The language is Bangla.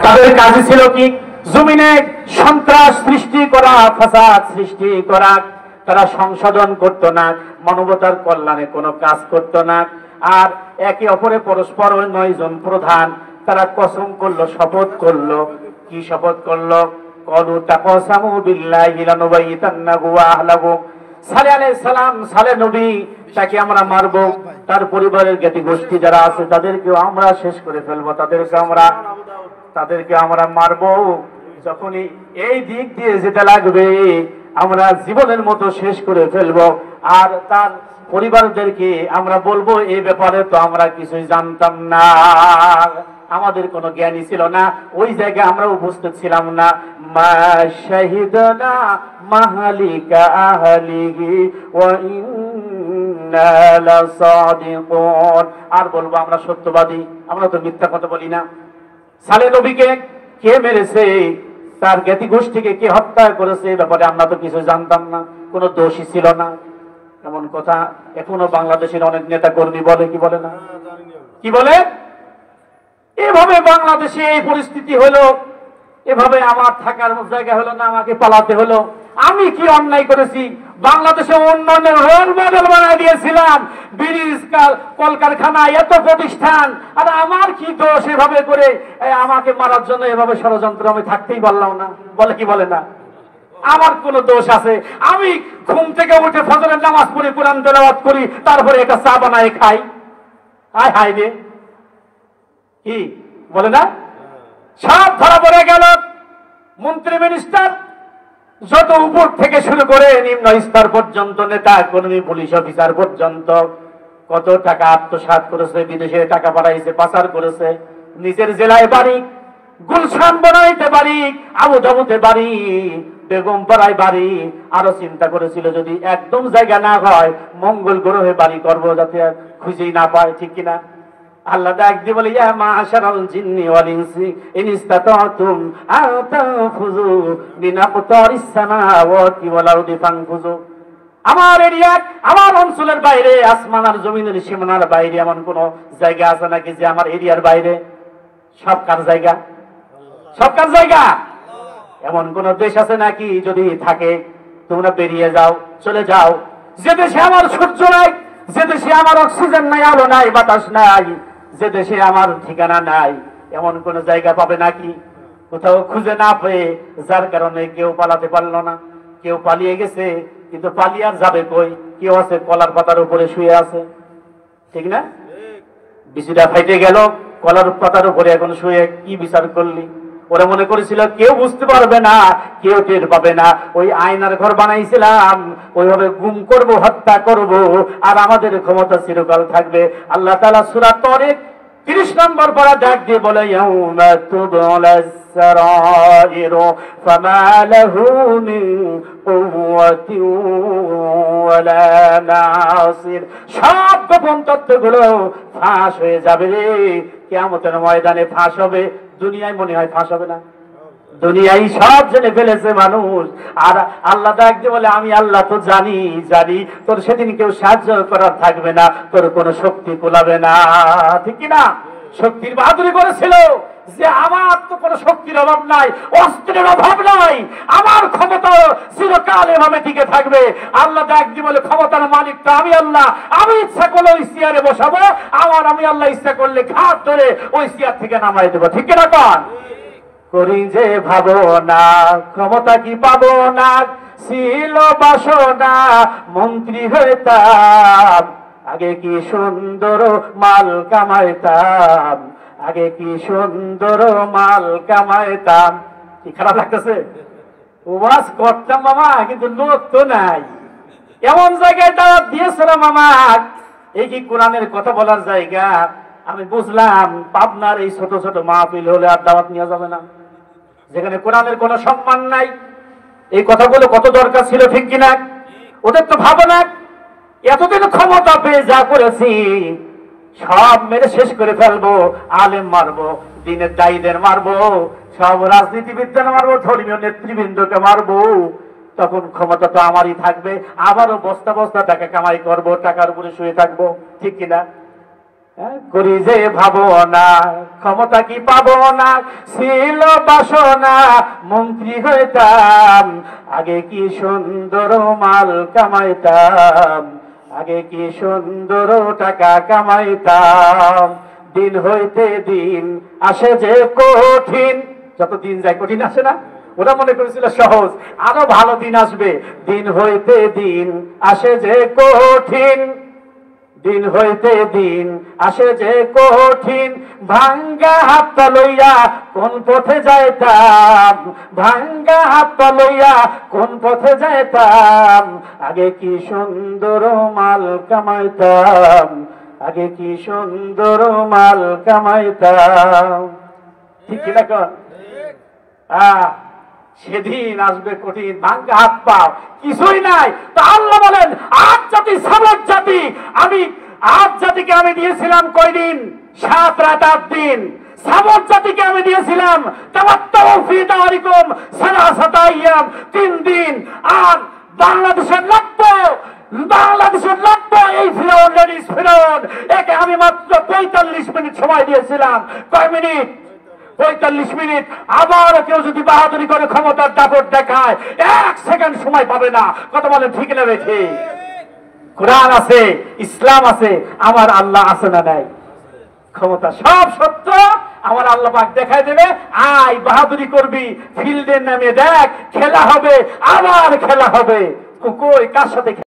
তাদের কাজ ছিল কি? জমিনে সন্ত্রাস সৃষ্টি করা, ফাসাদ সৃষ্টি করা। তারা সংশোধন করত না, মানবতার কল্যাণে কোনো কাজ করত না। আর একে অপরে পরস্পর 9 জন প্রধান তারা কসম করলো, শপথ করলো। কি শপথ করলো? ক্বালু তাকাসামু বিল্লাহি লানুবাইতান্নাহু ওয়া আহলাহু। সালেহ আলাইহিস সালাম, সালেহ নবী, তাকে আমরা মারবো, তার পরিবারের জ্ঞাতি গোষ্ঠী যারা আছে তাদেরকেও আমরা শেষ করে ফেলবো, তাদেরকে আমরা মারবো। যখনই এই দিক দিয়ে যেতে লাগবে আমরা জীবনের মতো শেষ করে ফেলবো। আর তার পরিবারদেরকে আমরা বলবো এই ব্যাপারে তো আমরা কিছুই জানতাম না, আমাদের কোনো জ্ঞানই ছিল না, ওই জায়গায় আমরা উপস্থিত ছিলাম না। মা শাহিদনা মাহালিকা আহলিহি ওয়া ইন্না লাসাদিকুন। আর বলবো আমরা সত্যবাদী, আমরা তো মিথ্যা কথা বলি না। সালেহ নবীকে কে মেরেছে, তার জ্ঞাতি গোষ্ঠীকে কে হত্যা করেছে এই ব্যাপারে আমরা তো কিছু জানতাম না, কোনো দোষী ছিল না। এমন কথা এখনো বাংলাদেশের অনেক নেতা কর্মী বলে, কি বলে না? কি বলে? এভাবে বাংলাদেশে এই পরিস্থিতি হলো, এভাবে আমার থাকার জায়গা হলো না, আমাকে পালাতে হলো। আমি কি অন্যায় করেছি? বাংলাদেশে উন্নয়নের রোল মডেল বানিয়ে দিয়েছিলাম, ব্রিজ, কলকারখানা, এত প্রতিষ্ঠান, আর আমার কি দোষ এভাবে করে আমাকে মারার জন্য এভাবে ষড়যন্ত্র? আমি থাকতেই পারলাম না, বলে কি বলে না? আমার কোন দোষ আছে? আমি ঘুম থেকে উঠে ফজরের নামাজ পড়ি, কোরআন তেলাওয়াত করি, তারপরে একটা চা বানায় খাই। হায় হায় রে, কি বলে না? সব ধরা পড়ে গেল। মন্ত্রী মিনিস্টার যত উপর থেকে শুরু করে নিম্ন স্তর পর্যন্ত, নেতা কর্মী, পুলিশ অফিসার পর্যন্ত কত টাকা আত্মসাৎ করেছে, বিদেশে টাকা পাঠাইছে, পাচার করেছে, নিজের জেলায় বাড়ি, গুলশান বানাইতে বাড়ি, আবুধাবিতে বাড়ি, বেগম পাড়ায় বাড়ি। আরো চিন্তা করেছিল যদি একদম জায়গা না হয় মঙ্গল গ্রহে বাড়ি করবো, যাতে খুঁজেই না পায়, ঠিক কিনা? আল্লাহ ডাক দিয়ে বলে, ইয়া মাশারাল জিন্নি ওয়াল ইনসি ইন ইসতাতাতুম আন তানফুযু মিন আকতারিস সামাওয়াতি ওয়াল আরদি ফানফুযু। আমার এরিয়া, আমার অঞ্চলের বাইরে, আসমান আর জমিনের সীমানার বাইরে এমন কোন জায়গা আছে নাকি যে আমার এরিয়ার বাইরে? সব কার জায়গা? সব কার জায়গা? এমন কোন দেশ আছে নাকি? যদি থাকে তোমরা বেরিয়ে যাও, চলে যাও। যে দেশে আমার সূর্য নাই, যে দেশে আমার অক্সিজেন নাই, আলো নাই, বাতাস নাই, যে দেশে আমার ঠিকানা নাই, এমন কোন জায়গা পাবে নাকি? কোথাও খুঁজে না পেয়ে, যার কারণে কেউ পালাতে পারলো না। কেউ পালিয়ে গেছে, কিন্তু পালিয়ে আর যাবে কই? কেউ আছে কলার পাতার উপরে শুয়ে আছে, ঠিক না? বিচিটা ফাইটে গেল, কলার পাতার উপরে এখন শুয়ে কি বিচার করলি? ওরা মনে করেছিল কেউ বুঝতে পারবে না, কেউ টের পাবে না। ওই আয়নার ঘর বানাইছিলাম, ওইভাবে গুম করব, হত্যা করব, আর আমাদের ক্ষমতা চিরকাল থাকবে। আল্লাহ তাআলা সূরা তারিক 30 নম্বর পারা ডাক দিয়ে বলে, ইয়াউমা তুবলাস সারাইরু ফামা লাহু মিন কুওয়াতিন ওয়ালা নাসির। সব গোপন তথ্যগুলো ফাঁস হয়ে যাবে রে, কিয়ামতের ময়দানে ফাঁস হবে। দুনিয়ায় মনে হয় ফাঁস হবে না? দুনিয়ায় সব জেনে ফেলেছে মানুষ। আর আল্লাহ ডাক দিয়ে বলে, আমি আল্লাহ তো জানি, তোর সেদিন কেউ সাহায্য করার থাকবে না, তোর কোনো শক্তি কুলাবে না, ঠিক কিনা? শক্তির বাহাদুরি করেছিল যে আমার তো কোনো শক্তির অভাব নাই, অস্ত্রের অভাব নাই, আমার ক্ষমতা চিরকাল এভাবে টিকে থাকবে। আল্লাহ ডাক দিয়ে বলে, ক্ষমতার মালিক তো আমি আল্লাহ, আমি ইচ্ছা করলে ওই চেয়ারে বসাবো, আমি আল্লাহ ইচ্ছা করলে ঘাট ধরে ওই চেয়ার থেকে নামাই দেবো, ঠিক কিনা? কন করি যে ভাবনা, ক্ষমতা কি পাবো না, ছিল বাসনা মন্ত্রী হইতাম, আগে কি সুন্দর মাল কামাইতাম, আগে কি সুন্দর মাল কামাইতাম। কি খারাপ লাগতেছে? ওয়াজ করতাম মামা, কিন্তু লোক তো নাই। এমন জায়গায় দাওয়াত দিয়েছিল মামা, এই কি কোরআনের কথা বলার জায়গা? আমি বুঝলাম পাবনার এই ছোট ছোট মাহফিল হলে আর দাওয়াত নেওয়া যাবে না, যেখানে কোরআনের কোনো সম্মান নাই। এই কথাগুলো কত দরকার ছিল, ঠিক কিনা? ওদের তো ভাবনা, এতদিন ক্ষমতা পেয়ে যা করেছি সব মেরে শেষ করে ফেলবো, আলেম মারবো, দিনের দায়ীদের মারবো, সব রাজনীতিবিদদের মারবো, ধর্মীয় নেতৃবৃন্দকে মারবো, তখন ক্ষমতা তো আমারই থাকবে। আবারও বস্তা বস্তা টাকা কামাই করবো, টাকার উপরে শুয়ে থাকবো, ঠিক কিনা? করি যে ভাবনা, ক্ষমতা কি পাবো না, ছিল বাসনা মন্ত্রী হইতাম, আগে কি সুন্দর মাল কামাইতাম, আগে কি সুন্দর টাকা কামাইতাম। দিন হইতে দিন আসে যে কঠিন, যত দিন যায় কঠিন আসে না, ওরা মনে করেছিল সহজ, আরো ভালো দিন আসবে। দিন হইতে দিন আসে যে কঠিন, দিন হইতে দিন আসে যে কঠিন, ভাঙ্গা হাতটা লইয়া কোন পথে যাইতাম, ভাঙ্গা হাতটা লইয়া কোন পথে যাইতাম, আগে কি সুন্দর মাল কামাইতাম, আগে কি সুন্দর মাল কামাইতাম। ঠিক কিনা কন? সেদিন আসবে কঠিন, ভাঙ্গা হাত পাও কিছুই নাই। তা আল্লাহ বলেন আজ জাতি সামত জাতি, আমি আজ জাতিকে আমি দিয়েছিলাম কয়দিন? 7 রাত 8 দিন। সামত জাতিকে আমি দিয়েছিলাম 3 দিন। আর বাংলাদেশের এই ফিরাউন লেডিস ফিরাউন, একে আমি মাত্র 45 মিনিট সময় দিয়েছিলাম। কয় মিনিট? 45 মিনিট। আবার কেউ যদি বাহাদুরি করে ক্ষমতার দাপট দেখায় 1 সেকেন্ড সময় পাবে না। কথা বলেন ঠিক না বেঠি? কোরআন আছে, ইসলাম আছে, আমার আল্লাহ আছে না নাই? ক্ষমতা সব সত্য আমার আল্লাহ পাক দেখায় দেবে। আয় বাহাদুরি করবি, ফিল্ডের নামে দেখ, খেলা হবে, আবার খেলা হবে। কই কার সাথে?